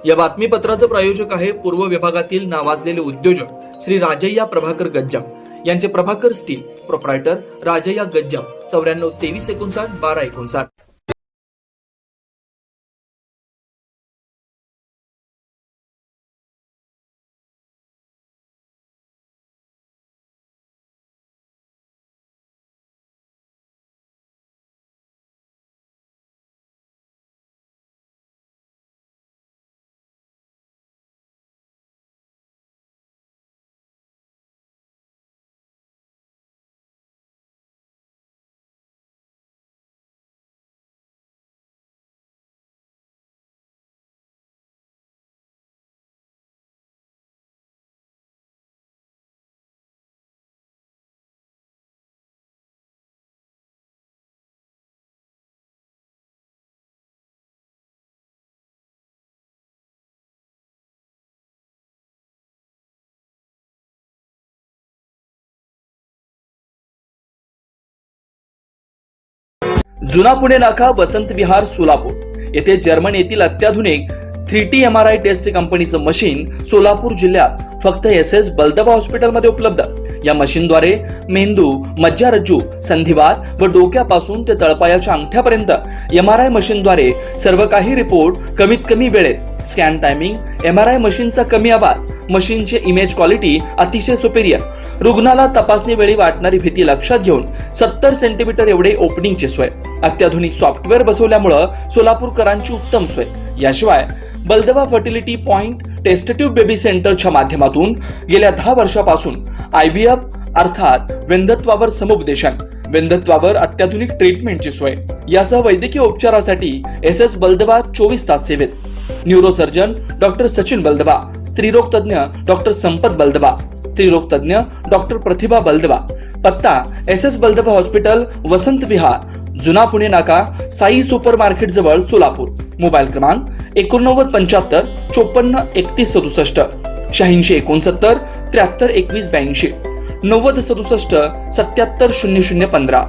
या बातमीपत्राचे प्रायोजक आहे पूर्व विभागातील नावाजलेले उद्योजक श्री राजय्या प्रभाकर गज्जाम यांचे प्रभाकर स्टील, प्रोप्रायटर राजय्या गज्जाम, 94 23 59 12 59। जुना पुणे नाका, वसंत विहार, सोलापूर येथे जर्मन येथील अत्याधुनिक 3T MRI टेस्ट कंपनीचं मशीन सोलापूर जिल्ह्यात फक्त SS बलदबा हॉस्पिटलमध्ये उपलब्ध। या मशीनद्वारे मेंदू, मज्जारज्जू, संधिवात व डोक्यापासून ते तळपायाच्या अंगठ्यापर्यंत MRI मशीनद्वारे सर्व काही रिपोर्ट कमीत कमी वेळेत, स्कॅन टायमिंग, MRI मशीनचा कमी आवाज, मशीनचे इमेज क्वालिटी अतिशय सुपेरियर, रुग्णाला तपासणी वेळी वाटणारी भीती लक्षात घेऊन 70 सेंटीमीटर एवढे ओपनिंगची सोय, अत्याधुनिक सॉफ्टवेअर बसवल्यामुळे सोलापूरकरांची उत्तम सोय। याशिवाय Baldawa fertility point test tube baby सेंटरच्या माध्यमातून गेल्या 10 वर्षापासून IVF अर्थात वेंधत्वावर समुपदेशन, वेंधत्वावर अत्याधुनिक ट्रीटमेंटची सोय, यासह वैद्यकीय उपचारासाठी SS बलदबा 24 तास सेवेत। न्यूरोसर्जन डॉक्टर सचिन बलदबा, स्त्रीरोग तज्ञ डॉक्टर संपत बलदबा, स्त्रीरोग तज्ञ डॉक्टर प्रतिभा बलदबा। पत्ता SS बलदबा हॉस्पिटल, वसंत विहार, जुना पुणे नाका, साई सुपर मार्केट जवळ, सोलापूर। मोबाईल क्रमांक 89 75 54 31 67, 86 69 73 21 82, 90 67 77 00 15।